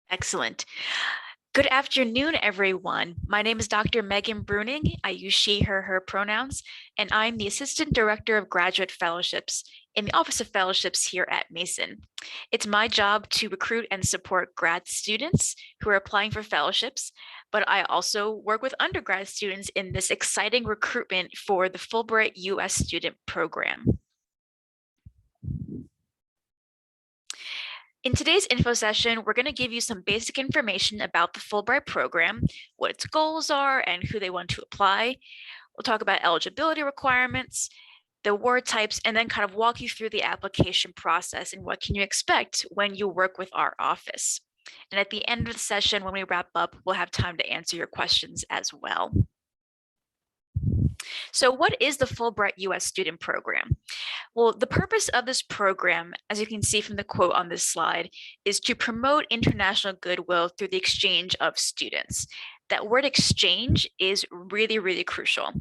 Excellent. Good afternoon, everyone. My name is Dr. Megan Bruening. I use she, her pronouns, and I'm the Assistant Director of Graduate Fellowships in the Office of Fellowships here at Mason. It's my job to recruit and support grad students who are applying for fellowships, but I also work with undergrad students in this exciting recruitment for the Fulbright U.S. student program. In today's info session, we're going to give you some basic information about the Fulbright program, what its goals are, and who they want to apply. We'll talk about eligibility requirements, the award types, and then kind of walk you through the application process and what can you expect when you work with our office. And at the end of the session, when we wrap up, we'll have time to answer your questions as well. So what is the Fulbright U.S. student program? Well, the purpose of this program, as you can see from the quote on this slide, is to promote international goodwill through the exchange of students. That word exchange is really, really crucial.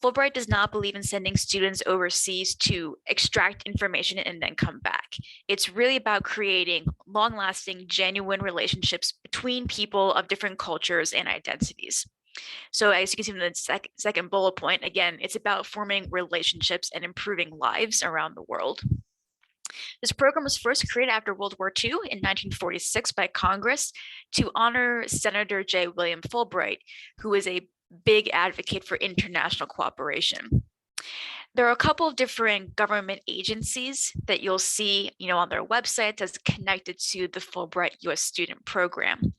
Fulbright does not believe in sending students overseas to extract information and then come back. It's really about creating long-lasting, genuine relationships between people of different cultures and identities. So as you can see from the second bullet point, again, it's about forming relationships and improving lives around the world. This program was first created after World War II in 1946 by Congress to honor Senator J. William Fulbright, who is a big advocate for international cooperation. There are a couple of different government agencies that you'll see, on their websites as connected to the Fulbright U.S. student program.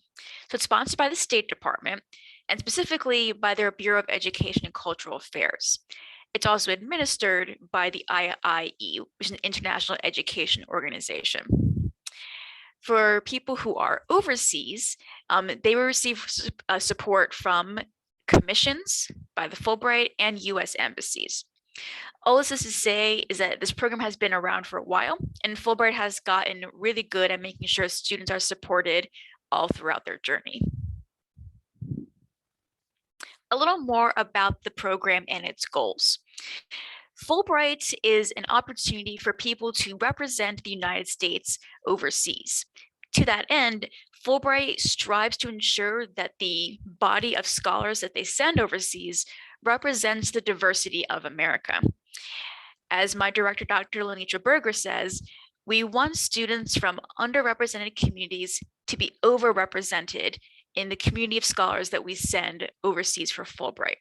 So it's sponsored by the State Department, and specifically by their Bureau of Education and Cultural Affairs. It's also administered by the IIE, which is an international education organization. For people who are overseas, they will receive support from commissions by the Fulbright and US embassies. All this is to say is that this program has been around for a while, and Fulbright has gotten really good at making sure students are supported all throughout their journey. A little more about the program and its goals. Fulbright is an opportunity for people to represent the United States overseas. To that end, Fulbright strives to ensure that the body of scholars that they send overseas represents the diversity of America. As my director, Dr. Lenitra Berger, says, we want students from underrepresented communities to be overrepresented in the community of scholars that we send overseas for Fulbright.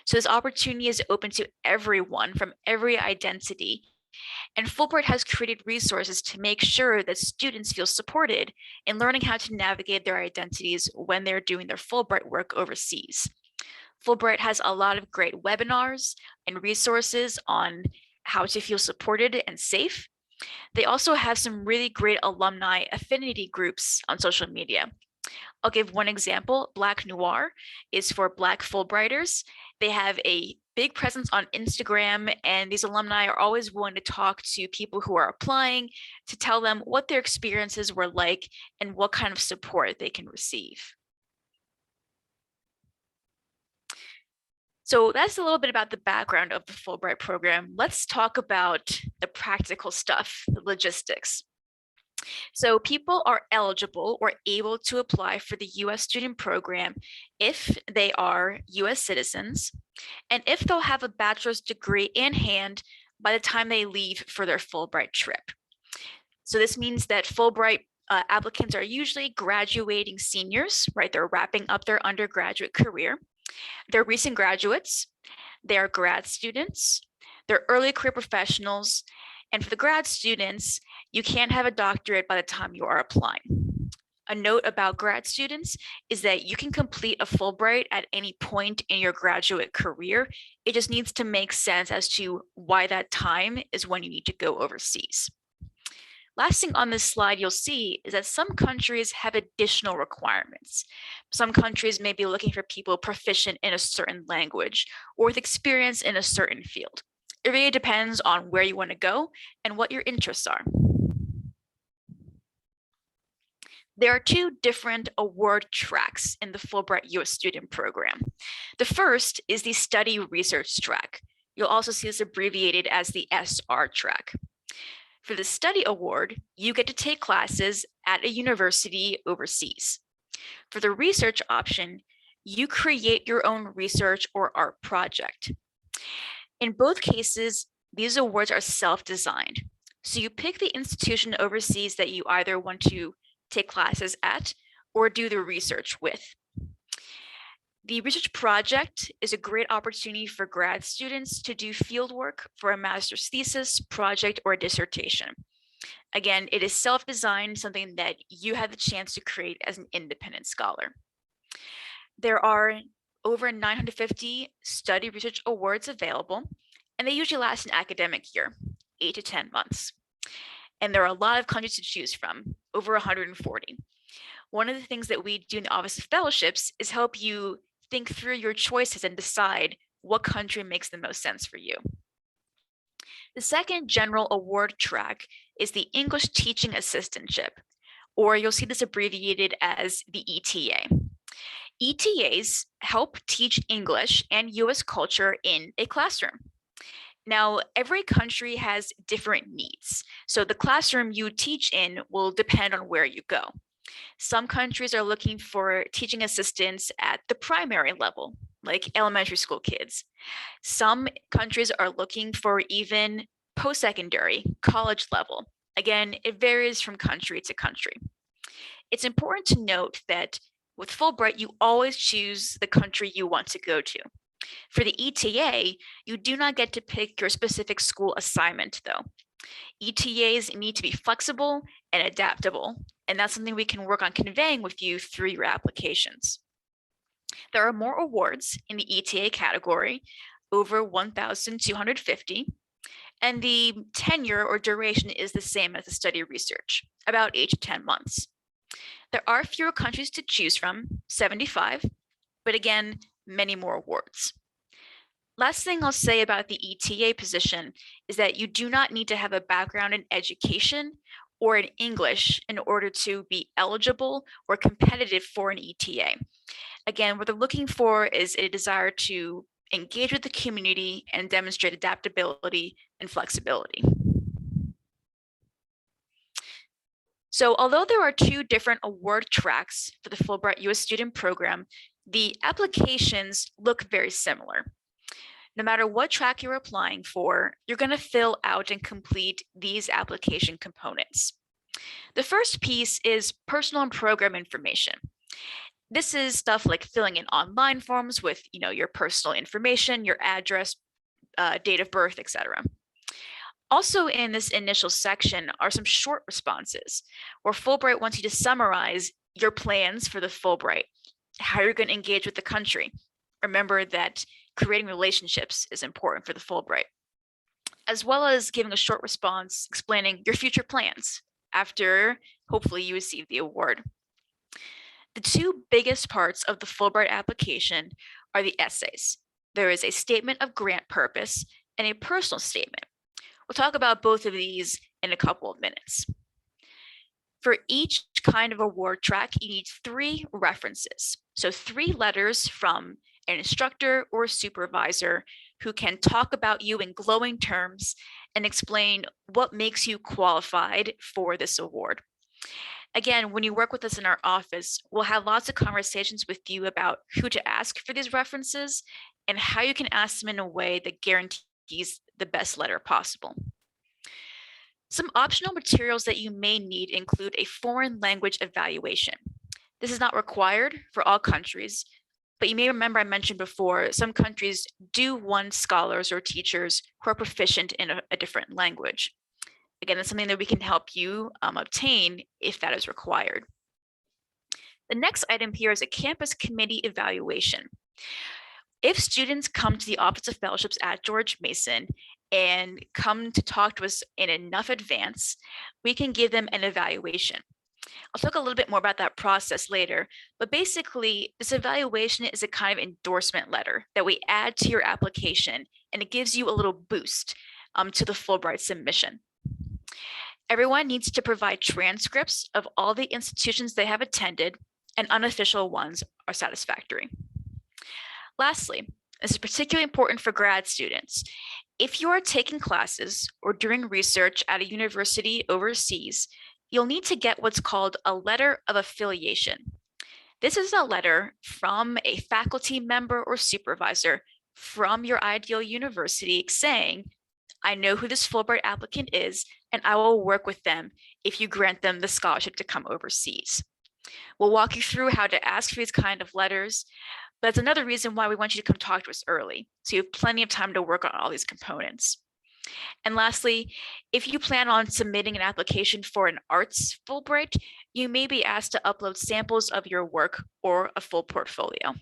So this opportunity is open to everyone from every identity. And Fulbright has created resources to make sure that students feel supported in learning how to navigate their identities when they're doing their Fulbright work overseas. Fulbright has a lot of great webinars and resources on how to feel supported and safe. They also have some really great alumni affinity groups on social media. I'll give one example. Black Noir is for Black Fulbrighters. They have a big presence on Instagram, and these alumni are always willing to talk to people who are applying to tell them what their experiences were like and what kind of support they can receive. So that's a little bit about the background of the Fulbright program. Let's talk about the practical stuff, the logistics. So people are eligible or able to apply for the U.S. student program if they are U.S. citizens and if they'll have a bachelor's degree in hand by the time they leave for their Fulbright trip. So this means that Fulbright applicants are usually graduating seniors, right? They're wrapping up their undergraduate career. They're recent graduates. They are grad students. They're early career professionals. And for the grad students, you can't have a doctorate by the time you are applying. A note about grad students is that you can complete a Fulbright at any point in your graduate career. It just needs to make sense as to why that time is when you need to go overseas. Last thing on this slide you'll see is that some countries have additional requirements. Some countries may be looking for people proficient in a certain language or with experience in a certain field. It really depends on where you want to go and what your interests are. There are two different award tracks in the Fulbright U.S. student program. The first is the study research track. You'll also see this abbreviated as the SR track. For the study award, you get to take classes at a university overseas. For the research option, you create your own research or art project. In both cases, these awards are self-designed. So you pick the institution overseas that you either want to take classes at or do the research with. The research project is a great opportunity for grad students to do fieldwork for a master's thesis, project, or dissertation. Again, it is self-designed, something that you have the chance to create as an independent scholar. There are over 950 study research awards available, and they usually last an academic year, 8 to 10 months. And there are a lot of countries to choose from, over 140. One of the things that we do in the Office of Fellowships is help you think through your choices and decide what country makes the most sense for you. The second general award track is the English Teaching Assistantship, or you'll see this abbreviated as the ETA. ETAs help teach English and US culture in a classroom. Now, every country has different needs, so the classroom you teach in will depend on where you go. Some countries are looking for teaching assistants at the primary level, like elementary school kids. Some countries are looking for even post-secondary, college level. Again, it varies from country to country. It's important to note that with Fulbright, you always choose the country you want to go to. For the ETA, you do not get to pick your specific school assignment, though. ETAs need to be flexible and adaptable, and that's something we can work on conveying with you through your applications. There are more awards in the ETA category, over 1,250, and the tenure or duration is the same as the study research, about 8 to 10 months. There are fewer countries to choose from, 75, but again, many more awards. Last thing I'll say about the ETA position is that you do not need to have a background in education or in English in order to be eligible or competitive for an ETA. Again, what they're looking for is a desire to engage with the community and demonstrate adaptability and flexibility. So although there are two different award tracks for the Fulbright US Student Program, the applications look very similar. No matter what track you're applying for, you're going to fill out and complete these application components. The first piece is personal and program information. This is stuff like filling in online forms with, your personal information, your address, date of birth, etc. Also in this initial section are some short responses where Fulbright wants you to summarize your plans for the Fulbright, how you're going to engage with the country. Remember that creating relationships is important for the Fulbright, as well as giving a short response explaining your future plans after hopefully you receive the award. The two biggest parts of the Fulbright application are the essays. There is a statement of grant purpose and a personal statement. We'll talk about both of these in a couple of minutes. For each kind of award track, you need 3 references. So 3 letters from an instructor or supervisor who can talk about you in glowing terms and explain what makes you qualified for this award. Again, when you work with us in our office, we'll have lots of conversations with you about who to ask for these references and how you can ask them in a way that guarantees the best letter possible. Some optional materials that you may need include a foreign language evaluation. This is not required for all countries, but you may remember I mentioned before, some countries do want scholars or teachers who are proficient in a different language. Again, that's something that we can help you obtain if that is required. The next item here is a campus committee evaluation. If students come to the Office of Fellowships at George Mason and come to talk to us in enough advance, we can give them an evaluation. I'll talk a little bit more about that process later, but basically this evaluation is a kind of endorsement letter that we add to your application, and it gives you a little boost to the Fulbright submission. Everyone needs to provide transcripts of all the institutions they have attended, and unofficial ones are satisfactory. Lastly, this is particularly important for grad students. If you are taking classes or doing research at a university overseas, you'll need to get what's called a letter of affiliation. This is a letter from a faculty member or supervisor from your ideal university saying, I know who this Fulbright applicant is, and I will work with them if you grant them the scholarship to come overseas. We'll walk you through how to ask for these kind of letters, but that's another reason why we want you to come talk to us early, so you have plenty of time to work on all these components. And lastly, if you plan on submitting an application for an arts Fulbright, you may be asked to upload samples of your work or a full portfolio.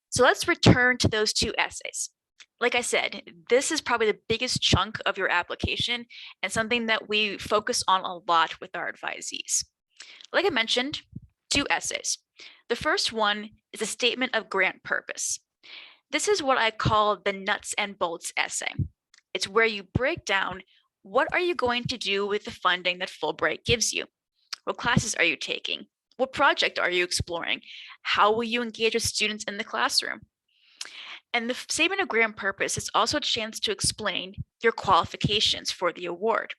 So let's return to those two essays. Like I said, this is probably the biggest chunk of your application and something that we focus on a lot with our advisees. Like I mentioned, two essays. The first one is a statement of grant purpose. This is what I call the nuts and bolts essay. It's where you break down what are you going to do with the funding that Fulbright gives you? What classes are you taking? What project are you exploring? How will you engage with students in the classroom? And the statement of grant purpose is also a chance to explain your qualifications for the award.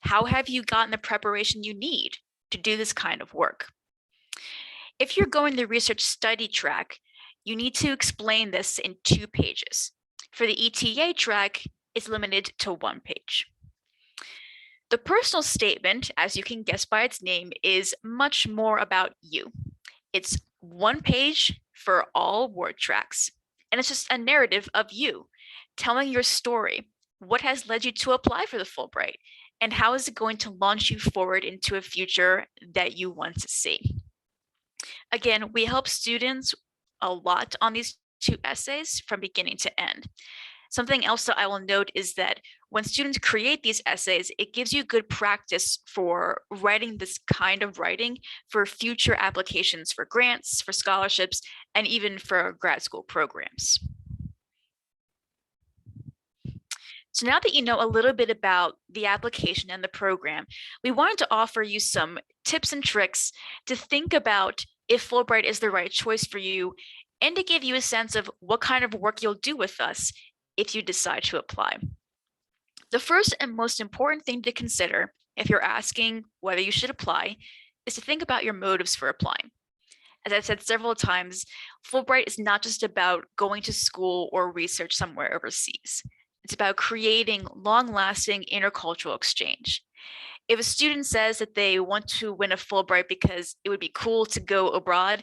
How have you gotten the preparation you need to do this kind of work? If you're going the research study track, you need to explain this in 2 pages. For the ETA track, it's limited to 1 page. The personal statement, as you can guess by its name, is much more about you. It's 1 page for all award tracks, and it's just a narrative of you, telling your story. What has led you to apply for the Fulbright, and how is it going to launch you forward into a future that you want to see? Again, we help students a lot on these 2 essays from beginning to end. Something else that I will note is that when students create these essays, it gives you good practice for writing this kind of writing for future applications for grants, for scholarships, and even for grad school programs. So now that you know a little bit about the application and the program, we wanted to offer you some tips and tricks to think about if Fulbright is the right choice for you and to give you a sense of what kind of work you'll do with us if you decide to apply. The first and most important thing to consider if you're asking whether you should apply is to think about your motives for applying. As I've said several times, Fulbright is not just about going to school or research somewhere overseas. It's about creating long-lasting intercultural exchange. If a student says that they want to win a Fulbright because it would be cool to go abroad,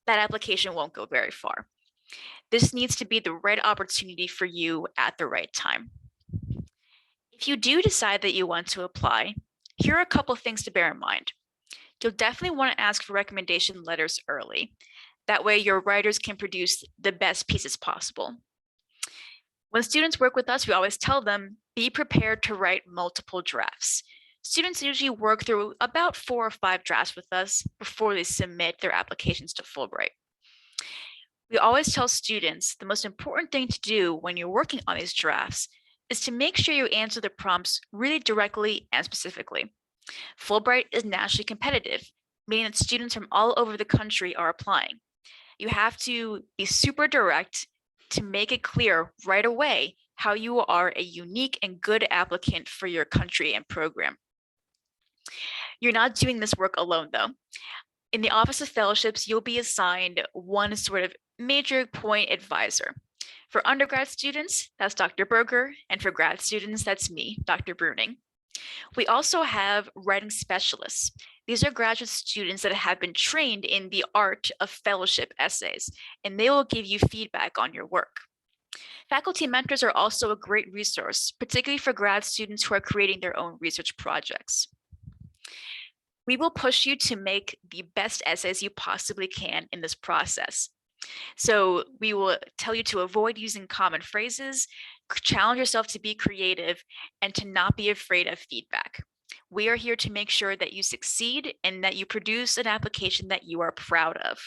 that application won't go very far. This needs to be the right opportunity for you at the right time. If you do decide that you want to apply, here are a couple of things to bear in mind. You'll definitely want to ask for recommendation letters early. That way your writers can produce the best pieces possible. When students work with us, we always tell them, be prepared to write multiple drafts. Students usually work through about 4 or 5 drafts with us before they submit their applications to Fulbright. We always tell students the most important thing to do when you're working on these drafts is to make sure you answer the prompts really directly and specifically. Fulbright is nationally competitive, meaning that students from all over the country are applying. You have to be super direct to make it clear right away how you are a unique and good applicant for your country and program. You're not doing this work alone, though. In the Office of Fellowships, you'll be assigned one sort of major point advisor. For undergrad students, that's Dr. Berger, and for grad students, that's me, Dr. Bruening. We also have writing specialists. These are graduate students that have been trained in the art of fellowship essays, and they will give you feedback on your work. Faculty mentors are also a great resource, particularly for grad students who are creating their own research projects. We will push you to make the best essays you possibly can in this process. So we will tell you to avoid using common phrases, challenge yourself to be creative, and to not be afraid of feedback. We are here to make sure that you succeed and that you produce an application that you are proud of.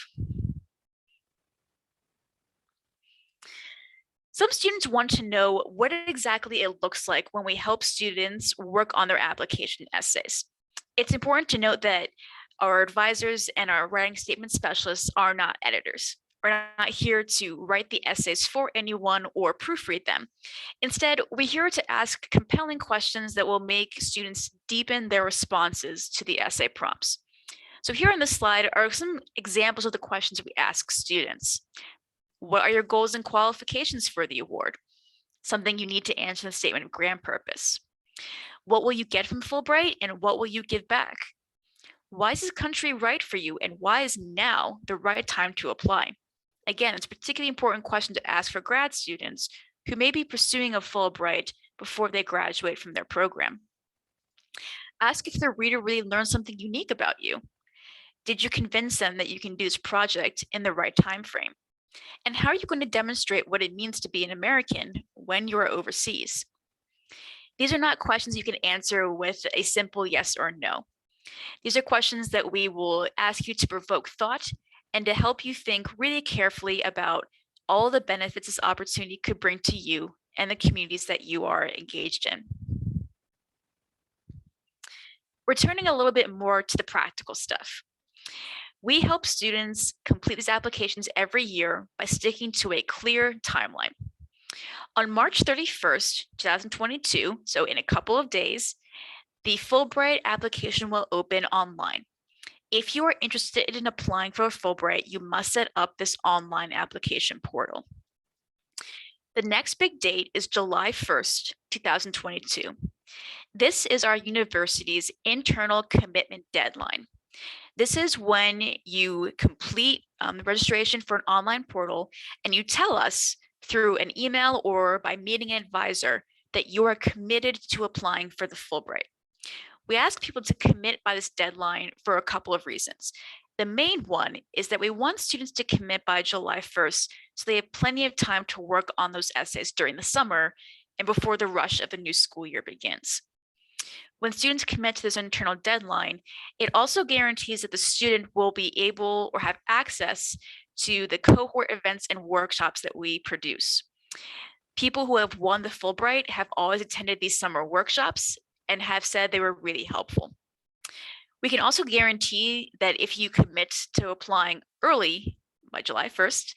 Some students want to know what exactly it looks like when we help students work on their application essays. It's important to note that our advisors and our writing statement specialists are not editors. We're not here to write the essays for anyone or proofread them. Instead, we're here to ask compelling questions that will make students deepen their responses to the essay prompts. So here on this slide are some examples of the questions we ask students. What are your goals and qualifications for the award? Something you need to answer in the statement of grant purpose. What will you get from Fulbright and what will you give back? Why is this country right for you and why is now the right time to apply? Again, it's a particularly important question to ask for grad students who may be pursuing a Fulbright before they graduate from their program. Ask if the reader really learned something unique about you. Did you convince them that you can do this project in the right time frame? And how are you going to demonstrate what it means to be an American when you are overseas? These are not questions you can answer with a simple yes or no. These are questions that we will ask you to provoke thought and to help you think really carefully about all the benefits this opportunity could bring to you and the communities that you are engaged in. Returning a little bit more to the practical stuff. We help students complete these applications every year by sticking to a clear timeline. On March 31st, 2022, so in a couple of days, the Fulbright application will open online. If you are interested in applying for a Fulbright, you must set up this online application portal. The next big date is July 1st, 2022. This is our university's internal commitment deadline. This is when you complete the registration for an online portal and you tell us through an email or by meeting an advisor that you are committed to applying for the Fulbright. We ask people to commit by this deadline for a couple of reasons. The main one is that we want students to commit by July 1st so they have plenty of time to work on those essays during the summer and before the rush of the new school year begins. When students commit to this internal deadline, it also guarantees that the student will be able or have access to the cohort events and workshops that we produce. People who have won the Fulbright have always attended these summer workshops and have said they were really helpful. We can also guarantee that if you commit to applying early by July 1st,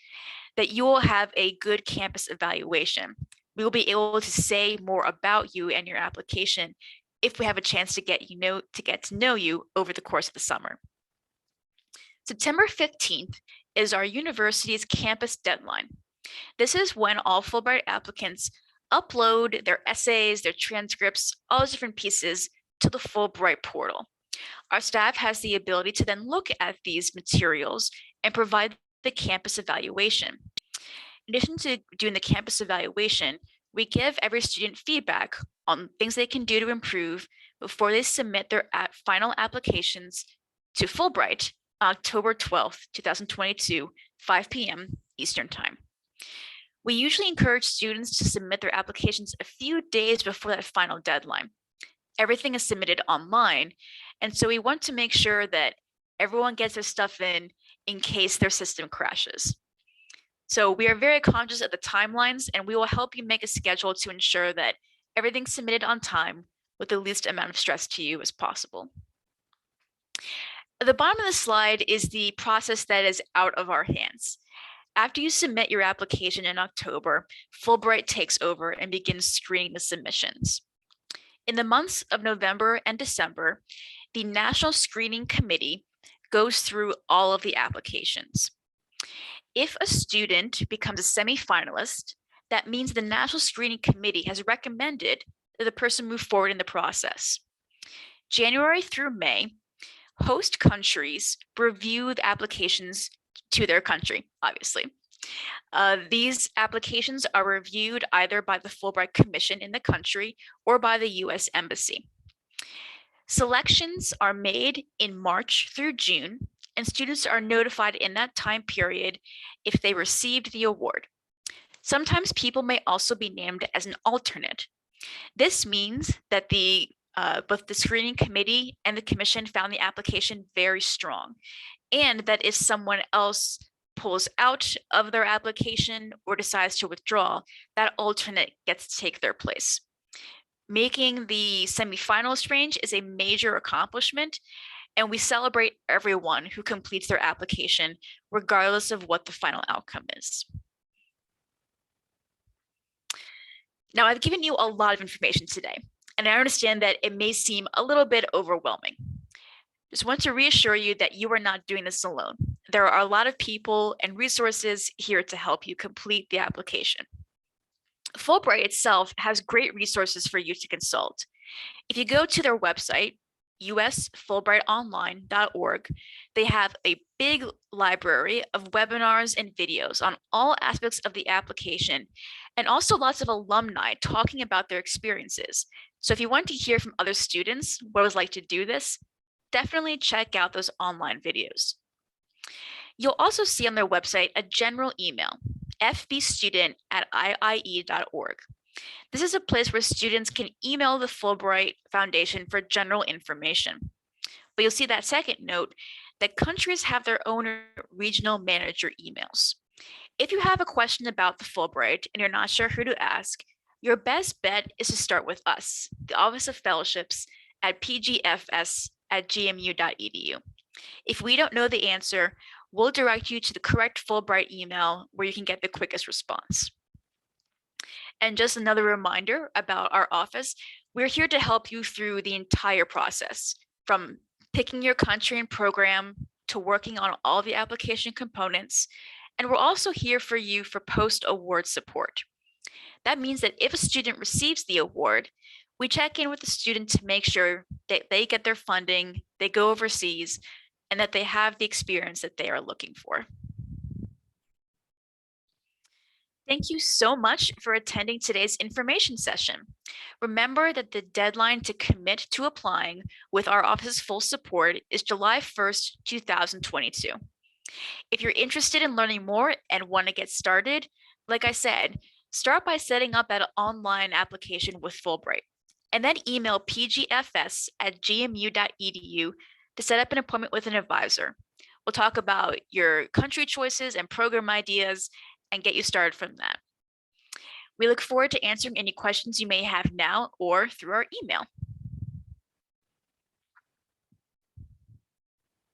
that you will have a good campus evaluation. We will be able to say more about you and your application if we have a chance to get to know you over the course of the summer. September 15th is our university's campus deadline. This is when all Fulbright applicants upload their essays, their transcripts, all those different pieces to the Fulbright portal. Our staff has the ability to then look at these materials and provide the campus evaluation. In addition to doing the campus evaluation, we give every student feedback on things they can do to improve before they submit their final applications to Fulbright on October 12th, 2022, 5 p.m. Eastern Time. We usually encourage students to submit their applications a few days before that final deadline. Everything is submitted online, and so we want to make sure that everyone gets their stuff in case their system crashes. So we are very conscious of the timelines, and we will help you make a schedule to ensure that everything's submitted on time with the least amount of stress to you as possible. At the bottom of the slide is the process that is out of our hands. After you submit your application in October, Fulbright takes over and begins screening the submissions. In the months of November and December, the National Screening Committee goes through all of the applications. If a student becomes a semifinalist, that means the National Screening Committee has recommended that the person move forward in the process. January through May, host countries review the applications to their country, obviously. These applications are reviewed either by the Fulbright Commission in the country or by the US Embassy. Selections are made in March through June, and students are notified in that time period if they received the award. Sometimes people may also be named as an alternate. This means that both the screening committee and the commission found the application very strong, and that if someone else pulls out of their application or decides to withdraw, that alternate gets to take their place. Making the semifinalist range is a major accomplishment, and we celebrate everyone who completes their application, regardless of what the final outcome is. Now, I've given you a lot of information today, and I understand that it may seem a little bit overwhelming. Just want to reassure you that you are not doing this alone. There are a lot of people and resources here to help you complete the application. Fulbright itself has great resources for you to consult. If you go to their website, usfulbrightonline.org, they have a big library of webinars and videos on all aspects of the application, and also lots of alumni talking about their experiences. So if you want to hear from other students what it was like to do this, definitely check out those online videos. You'll also see on their website a general email, fbstudent@iie.org. This is a place where students can email the Fulbright Foundation for general information. But you'll see that second note that countries have their own regional manager emails. If you have a question about the Fulbright and you're not sure who to ask, your best bet is to start with us, the Office of Fellowships at pgfs@gmu.edu. If we don't know the answer, we'll direct you to the correct Fulbright email where you can get the quickest response. And just another reminder about our office, we're here to help you through the entire process, from picking your country and program to working on all the application components. And we're also here for you for post-award support. That means that if a student receives the award, we check in with the student to make sure that they get their funding, they go overseas, and that they have the experience that they are looking for. Thank you so much for attending today's information session. Remember that the deadline to commit to applying with our office's full support is July 1st, 2022. If you're interested in learning more and want to get started, like I said, start by setting up that online application with Fulbright, and then email pgfs@gmu.edu to set up an appointment with an advisor. We'll talk about your country choices and program ideas and get you started from that. We look forward to answering any questions you may have now or through our email.